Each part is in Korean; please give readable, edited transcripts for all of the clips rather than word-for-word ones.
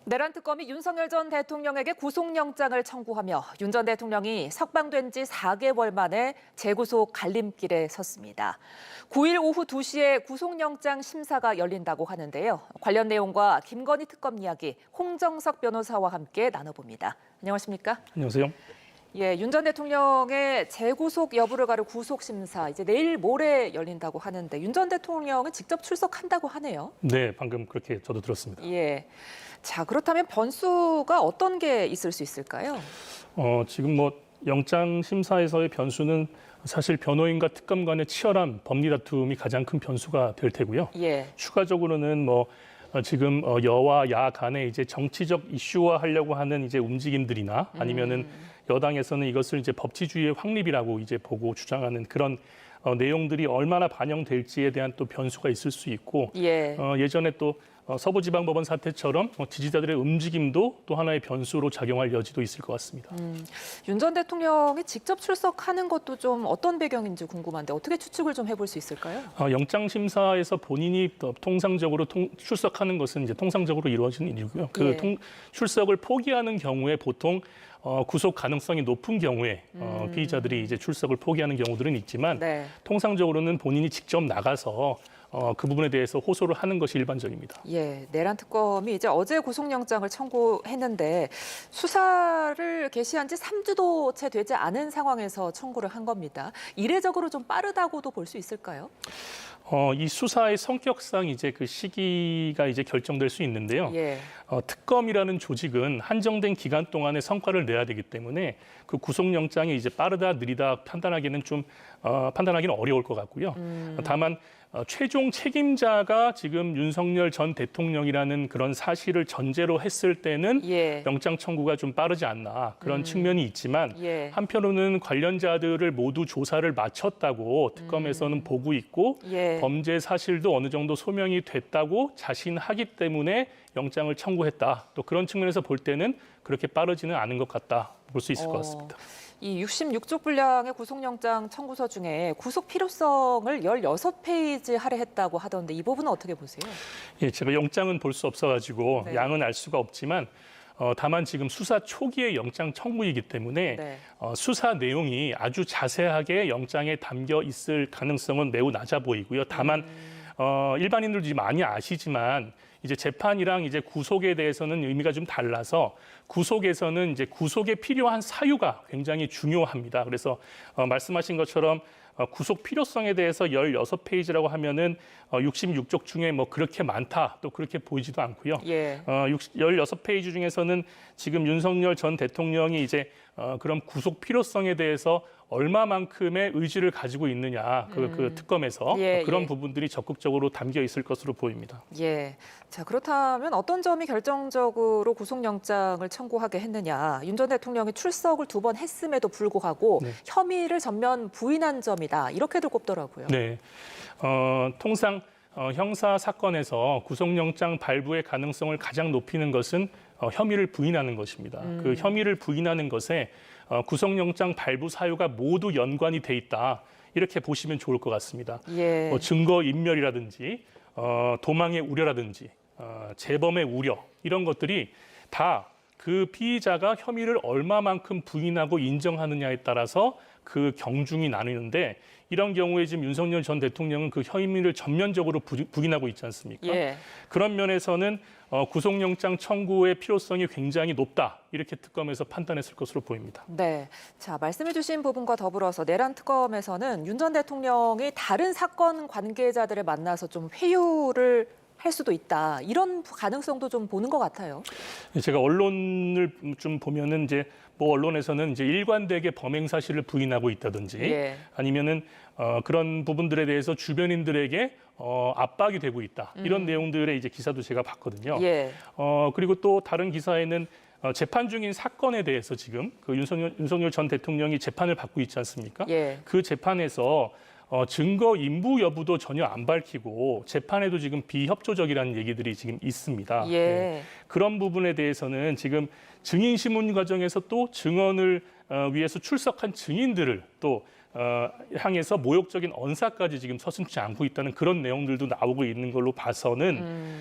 내란 특검이 윤석열 전 대통령에게 구속영장을 청구하며 윤 전 대통령이 석방된 지 4개월 만에 재구속 갈림길에 섰습니다. 9일 오후 2시에 구속영장 심사가 열린다고 하는데요. 관련 내용과 김건희 특검 이야기 홍정석 변호사와 함께 나눠봅니다. 안녕하십니까? 안녕하세요. 예, 윤 전 대통령의 재구속 여부를 가를 구속심사 이제 내일 모레 열린다고 하는데 윤 전 대통령은 직접 출석한다고 하네요. 네, 방금 그렇게 저도 들었습니다. 예. 자, 그렇다면 변수가 어떤 게 있을 수 있을까요? 지금 영장 심사에서의 변수는 사실 변호인과 특검 간의 치열한 법리 다툼이 가장 큰 변수가 될 테고요. 예. 추가적으로는 지금 여와 야 간에 이제 정치적 이슈화하려고 하는 이제 움직임들이나 아니면은 여당에서는 이것을 이제 법치주의의 확립이라고 이제 보고 주장하는 그런 내용들이 얼마나 반영될지에 대한 또 변수가 있을 수 있고 예. 예전에 또 서부지방법원 사태처럼 지지자들의 움직임도 또 하나의 변수로 작용할 여지도 있을 것 같습니다. 윤 전 대통령이 직접 출석하는 것도 좀 어떤 배경인지 궁금한데 어떻게 추측을 좀 해볼 수 있을까요? 영장 심사에서 본인이 통상적으로 출석하는 것은 이제 통상적으로 이루어지는 일이고요. 예. 출석을 포기하는 경우에 보통 구속 가능성이 높은 경우에 피의자들이 이제 출석을 포기하는 경우들은 있지만 네. 통상적으로는 본인이 직접 나가서 그 부분에 대해서 호소를 하는 것이 일반적입니다. 예, 내란 특검이 이제 어제 구속영장을 청구했는데 수사를 개시한 지 3주도 채 되지 않은 상황에서 청구를 한 겁니다. 이례적으로 좀 빠르다고도 볼 수 있을까요? 이 수사의 성격상 이제 그 시기가 이제 결정될 수 있는데요. 예. 특검이라는 조직은 한정된 기간 동안에 성과를 내야 되기 때문에 그 구속영장이 이제 빠르다 느리다 판단하기는 판단하기는 어려울 것 같고요. 다만 최종 책임자가 지금 윤석열 전 대통령이라는 그런 사실을 전제로 했을 때는 예. 영장 청구가 좀 빠르지 않나 그런 측면이 있지만 예. 한편으로는 관련자들을 모두 조사를 마쳤다고 특검에서는 보고 있고 예. 범죄 사실도 어느 정도 소명이 됐다고 자신하기 때문에 영장을 청구했다. 또 그런 측면에서 볼 때는 그렇게 빠르지는 않은 것 같다 볼 수 있을 것 같습니다. 이 66쪽 분량의 구속영장 청구서 중에 구속 필요성을 16페이지 할애했다고 하던데 이 부분은 어떻게 보세요? 예, 제가 영장은 볼 수 없어가지고 네. 양은 알 수가 없지만 다만 지금 수사 초기의 영장 청구이기 때문에 네. 수사 내용이 아주 자세하게 영장에 담겨 있을 가능성은 매우 낮아 보이고요. 다만 일반인들도 이제 많이 아시지만 이제 재판이랑 이제 구속에 대해서는 의미가 좀 달라서 구속에서는 이제 구속에 필요한 사유가 굉장히 중요합니다. 그래서 말씀하신 것처럼 구속 필요성에 대해서 16페이지라고 하면은 66쪽 중에 그렇게 많다 또 그렇게 보이지도 않고요. 예. 16페이지 중에서는 지금 윤석열 전 대통령이 이제 그런 구속 필요성에 대해서 얼마만큼의 의지를 가지고 있느냐 그 특검에서 예, 그런 예. 부분들이 적극적으로 담겨 있을 것으로 보입니다. 예. 자, 그렇다면 어떤 점이 결정적으로 구속영장을 청구하게 했느냐. 윤 전 대통령이 출석을 2번 했음에도 불구하고 네. 혐의를 전면 부인한 점이다. 이렇게들 꼽더라고요. 네, 통상 형사 사건에서 구속영장 발부의 가능성을 가장 높이는 것은 혐의를 부인하는 것입니다. 그 혐의를 부인하는 것에 구속영장 발부 사유가 모두 연관이 돼 있다. 이렇게 보시면 좋을 것 같습니다. 예. 증거 인멸이라든지 도망의 우려라든지 재범의 우려 이런 것들이 다 그 피의자가 혐의를 얼마만큼 부인하고 인정하느냐에 따라서 그 경중이 나뉘는데 이런 경우에 지금 윤석열 전 대통령은 그 혐의를 전면적으로 부인하고 있지 않습니까? 예. 그런 면에서는 구속영장 청구의 필요성이 굉장히 높다. 이렇게 특검에서 판단했을 것으로 보입니다. 네. 자, 말씀해 주신 부분과 더불어서 내란 특검에서는 윤 전 대통령이 다른 사건 관계자들을 만나서 좀 회유를 할 수도 있다. 이런 가능성도 좀 보는 것 같아요. 제가 언론을 좀 보면은 이제 언론에서는 이제 일관되게 범행 사실을 부인하고 있다든지 예. 아니면은 그런 부분들에 대해서 주변인들에게 압박이 되고 있다. 이런 내용들의 이제 기사도 제가 봤거든요. 예. 그리고 또 다른 기사에는 재판 중인 사건에 대해서 지금 그 윤석열 전 대통령이 재판을 받고 있지 않습니까? 예. 그 재판에서 증거 인부 여부도 전혀 안 밝히고 재판에도 지금 비협조적이라는 얘기들이 지금 있습니다. 예. 네. 그런 부분에 대해서는 지금 증인 신문 과정에서 또 증언을 위해서 출석한 증인들을 또 향해서 모욕적인 언사까지 지금 서슴지 않고 있다는 그런 내용들도 나오고 있는 걸로 봐서는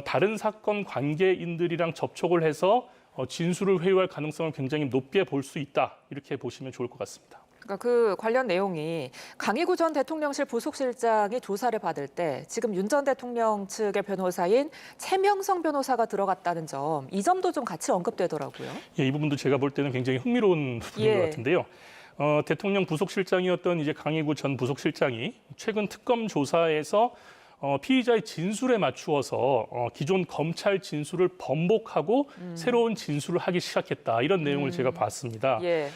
다른 사건 관계인들이랑 접촉을 해서 진술을 회유할 가능성을 굉장히 높게 볼 수 있다 이렇게 보시면 좋을 것 같습니다. 그러니까 그 관련 내용이 강희구 전 대통령실 부속실장이 조사를 받을 때 지금 윤 전 대통령 측의 변호사인 최명성 변호사가 들어갔다는 점, 이 점도 좀 같이 언급되더라고요. 예, 이 부분도 제가 볼 때는 굉장히 흥미로운 부분인 것 같은데요. 대통령 부속실장이었던 이제 강희구 전 부속실장이 최근 특검 조사에서 피의자의 진술에 맞추어서 기존 검찰 진술을 번복하고 새로운 진술을 하기 시작했다. 이런 내용을 제가 봤습니다. 예.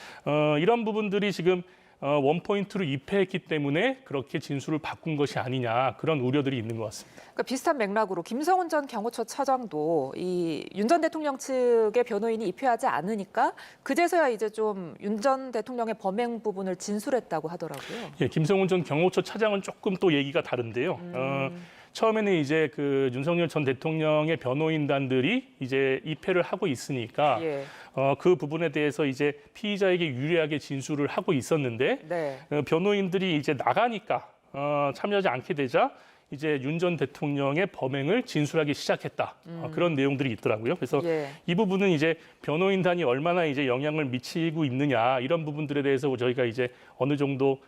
이런 부분들이 지금 원포인트로 입회했기 때문에 그렇게 진술을 바꾼 것이 아니냐 그런 우려들이 있는 것 같습니다. 그러니까 비슷한 맥락으로 김성훈 전 경호처 차장도 이 윤 전 대통령 측의 변호인이 입회하지 않으니까 그제서야 이제 좀 윤 전 대통령의 범행 부분을 진술했다고 하더라고요. 예, 김성훈 전 경호처 차장은 조금 또 얘기가 다른데요. 처음에는 이제 그 윤석열 전 대통령의 변호인단들이 이제 입회를 하고 있으니까 예. 그 부분에 대해서 이제 피의자에게 유리하게 진술을 하고 있었는데 네. 변호인들이 이제 나가니까 참여하지 않게 되자 이제 윤 전 대통령의 범행을 진술하기 시작했다. 그런 내용들이 있더라고요. 그래서 예. 이 부분은 이제 변호인단이 얼마나 이제 영향을 미치고 있느냐 이런 부분들에 대해서 저희가 이제 어느 정도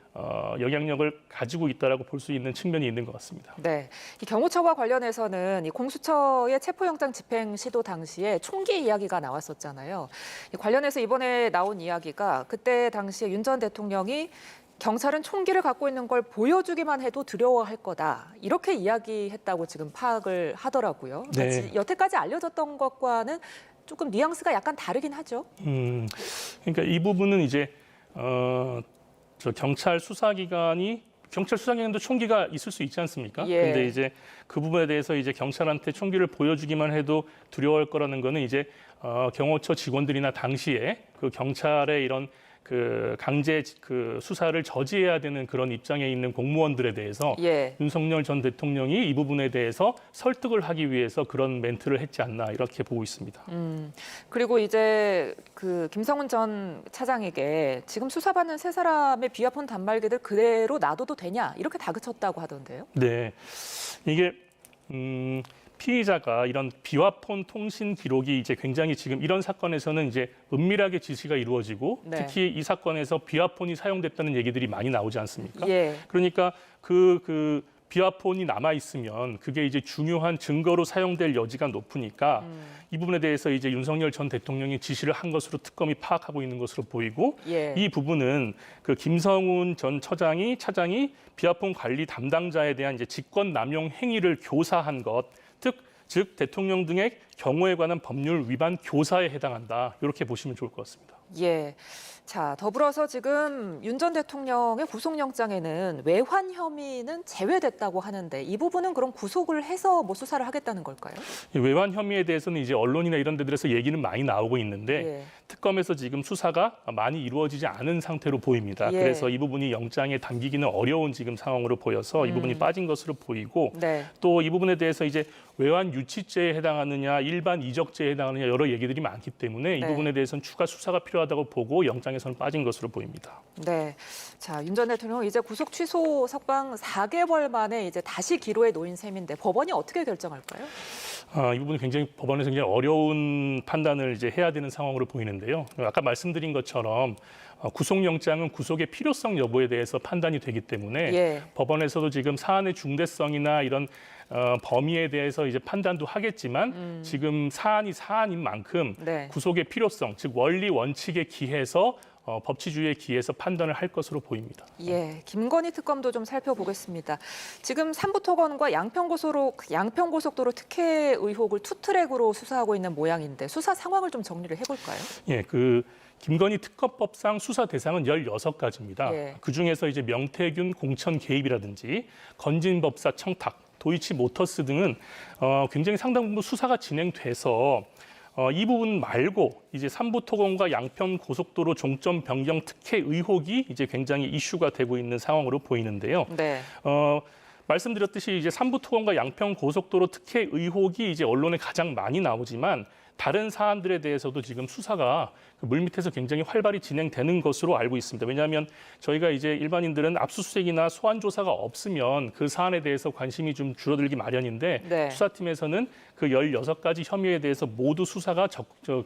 영향력을 가지고 있다라고 볼 수 있는 측면이 있는 것 같습니다. 네, 이 경호처와 관련해서는 이 공수처의 체포영장 집행 시도 당시에 총기 이야기가 나왔었잖아요. 이 관련해서 이번에 나온 이야기가 그때 당시에 윤 전 대통령이 경찰은 총기를 갖고 있는 걸 보여주기만 해도 두려워할 거다. 이렇게 이야기했다고 지금 파악을 하더라고요. 네. 여태까지 알려졌던 것과는 조금 뉘앙스가 약간 다르긴 하죠. 그러니까 이 부분은 이제 경찰 수사기관도 총기가 있을 수 있지 않습니까? 예. 근데 이제 그 부분에 대해서 이제 경찰한테 총기를 보여주기만 해도 두려워할 거라는 거는 이제 경호처 직원들이나 당시에 그 경찰의 이런 그 강제 그 수사를 저지해야 되는 그런 입장에 있는 공무원들에 대해서 예. 윤석열 전 대통령이 이 부분에 대해서 설득을 하기 위해서 그런 멘트를 했지 않나 이렇게 보고 있습니다. 그리고 이제 그 김성훈 전 차장에게 지금 수사받는 세 사람의 비화폰 단말기들 그대로 놔둬도 되냐 이렇게 다그쳤다고 하던데요. 네, 이게 피의자가 이런 비화폰 통신 기록이 이제 굉장히 지금 이런 사건에서는 이제 은밀하게 지시가 이루어지고 네. 특히 이 사건에서 비화폰이 사용됐다는 얘기들이 많이 나오지 않습니까? 예. 그러니까 그 비화폰이 남아 있으면 그게 이제 중요한 증거로 사용될 여지가 높으니까 이 부분에 대해서 이제 윤석열 전 대통령이 지시를 한 것으로 특검이 파악하고 있는 것으로 보이고 예. 이 부분은 그 김성훈 전 차장이 비화폰 관리 담당자에 대한 이제 직권 남용 행위를 교사한 것, 즉 대통령 등의 경우에 관한 법률 위반 교사에 해당한다. 이렇게 보시면 좋을 것 같습니다. 예. 자, 더불어서 지금 윤 전 대통령의 구속영장에는 외환 혐의는 제외됐다고 하는데 이 부분은 그럼 구속을 해서 뭐 수사를 하겠다는 걸까요? 이 외환 혐의에 대해서는 이제 언론이나 이런 데들에서 얘기는 많이 나오고 있는데 예. 특검에서 지금 수사가 많이 이루어지지 않은 상태로 보입니다. 예. 그래서 이 부분이 영장에 담기기는 어려운 지금 상황으로 보여서 이 부분이 빠진 것으로 보이고 네. 또 이 부분에 대해서 이제 외환 유치죄에 해당하느냐 일반 이적죄에 해당하느냐 여러 얘기들이 많기 때문에 이 네. 부분에 대해서는 추가 수사가 필요하다고 보고 영장에서는 빠진 것으로 보입니다. 네. 자, 윤 전 대통령 이제 구속 취소 석방 4개월 만에 이제 다시 기로에 놓인 셈인데 법원이 어떻게 결정할까요? 이 부분은 굉장히 법원에서 굉장히 어려운 판단을 이제 해야 되는 상황으로 보이는데요. 아까 말씀드린 것처럼 구속영장은 구속의 필요성 여부에 대해서 판단이 되기 때문에 예. 법원에서도 지금 사안의 중대성이나 이런 범위에 대해서 이제 판단도 하겠지만 지금 사안인 만큼 네. 구속의 필요성, 즉 원리 원칙에 기해서 법치주의에 기해서 판단을 할 것으로 보입니다. 예, 김건희 특검도 좀 살펴보겠습니다. 지금 삼부토건과 양평고속도로 특혜 의혹을 투트랙으로 수사하고 있는 모양인데 수사 상황을 좀 정리를 해볼까요? 예, 김건희 특검법상 수사 대상은 16가지입니다. 예. 그중에서 이제 명태균 공천 개입이라든지 건진법사 청탁, 도이치모터스 등은 굉장히 상당 부분 수사가 진행돼서 이 부분 말고 이제 삼부토건과 양평고속도로 종점 변경 특혜 의혹이 이제 굉장히 이슈가 되고 있는 상황으로 보이는데요. 네. 말씀드렸듯이 이제 삼부토건과 양평고속도로 특혜 의혹이 이제 언론에 가장 많이 나오지만 다른 사안들에 대해서도 지금 수사가 그 물밑에서 굉장히 활발히 진행되는 것으로 알고 있습니다. 왜냐하면 저희가 이제 일반인들은 압수수색이나 소환 조사가 없으면 그 사안에 대해서 관심이 좀 줄어들기 마련인데 네. 수사팀에서는 그 16가지 혐의에 대해서 모두 수사가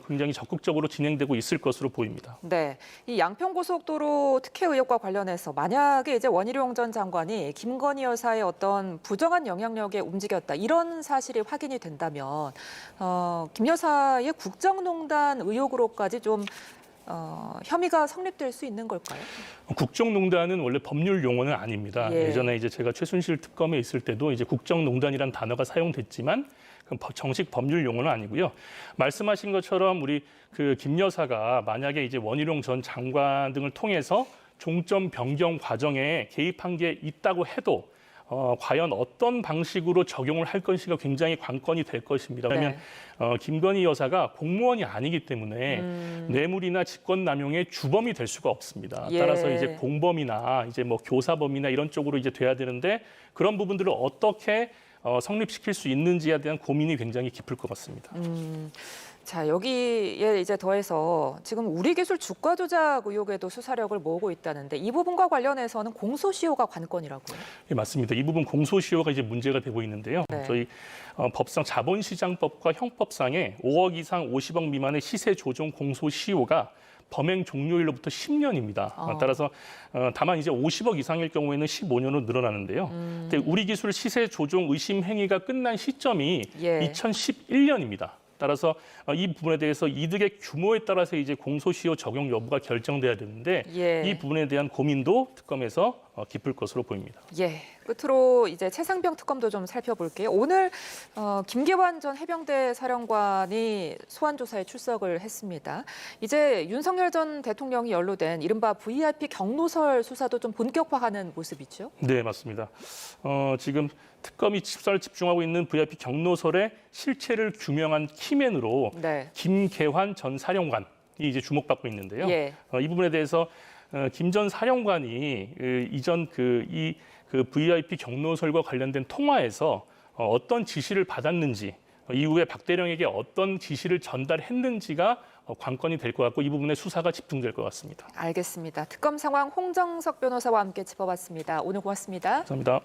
굉장히 적극적으로 진행되고 있을 것으로 보입니다. 네, 이 양평고속도로 특혜 의혹과 관련해서 만약에 이제 원희룡 전 장관이 김건희 여사의 어떤 부정한 영향력에 움직였다 이런 사실이 확인이 된다면 김 여사의 국정농단 의혹으로까지 좀 혐의가 성립될 수 있는 걸까요? 국정농단은 원래 법률 용어는 아닙니다. 예. 예전에 이제 제가 최순실 특검에 있을 때도 이제 국정농단이란 단어가 사용됐지만 정식 법률 용어는 아니고요. 말씀하신 것처럼 우리 그 김 여사가 만약에 이제 원희룡 전 장관 등을 통해서 종점 변경 과정에 개입한 게 있다고 해도 과연 어떤 방식으로 적용을 할 것인가 굉장히 관건이 될 것입니다. 왜냐하면 김건희 여사가 공무원이 아니기 때문에 뇌물이나 직권남용의 주범이 될 수가 없습니다. 예. 따라서 이제 공범이나 이제 뭐 교사범이나 이런 쪽으로 이제 돼야 되는데 그런 부분들을 어떻게 성립시킬 수 있는지에 대한 고민이 굉장히 깊을 것 같습니다. 자, 여기에 이제 더해서 지금 우리 기술 주가 조작 의혹에도 수사력을 모으고 있다는데 이 부분과 관련해서는 공소시효가 관건이라고요? 예, 맞습니다. 이 부분 공소시효가 이제 문제가 되고 있는데요. 네. 저희 법상 자본시장법과 형법상에 5억 이상 50억 미만의 시세 조정 공소시효가 범행 종료일로부터 10년입니다. 따라서 다만 이제 50억 이상일 경우에는 15년으로 늘어나는데요. 근데 우리 기술 시세 조정 의심 행위가 끝난 시점이 예. 2011년입니다. 따라서 이 부분에 대해서 이득의 규모에 따라서 이제 공소시효 적용 여부가 결정돼야 되는데 예. 이 부분에 대한 고민도 특검에서 깊을 것으로 보입니다. 예, 끝으로 이제 최상병 특검도 좀 살펴볼게요. 오늘 김계환 전 해병대 사령관이 소환 조사에 출석을 했습니다. 이제 윤석열 전 대통령이 연루된 이른바 VIP 경로설 수사도 좀 본격화하는 모습이죠. 네, 맞습니다. 지금 특검이 수사를 집중하고 있는 VIP 경로설의 실체를 규명한 키맨으로 네. 김계환 전 사령관이 이제 주목받고 있는데요. 예. 이 부분에 대해서 김 전 사령관이 이전 그 VIP 경로설과 관련된 통화에서 어떤 지시를 받았는지 이후에 박 대령에게 어떤 지시를 전달했는지가 관건이 될 것 같고 이 부분에 수사가 집중될 것 같습니다. 알겠습니다. 특검 상황 홍정석 변호사와 함께 짚어봤습니다. 오늘 고맙습니다. 감사합니다.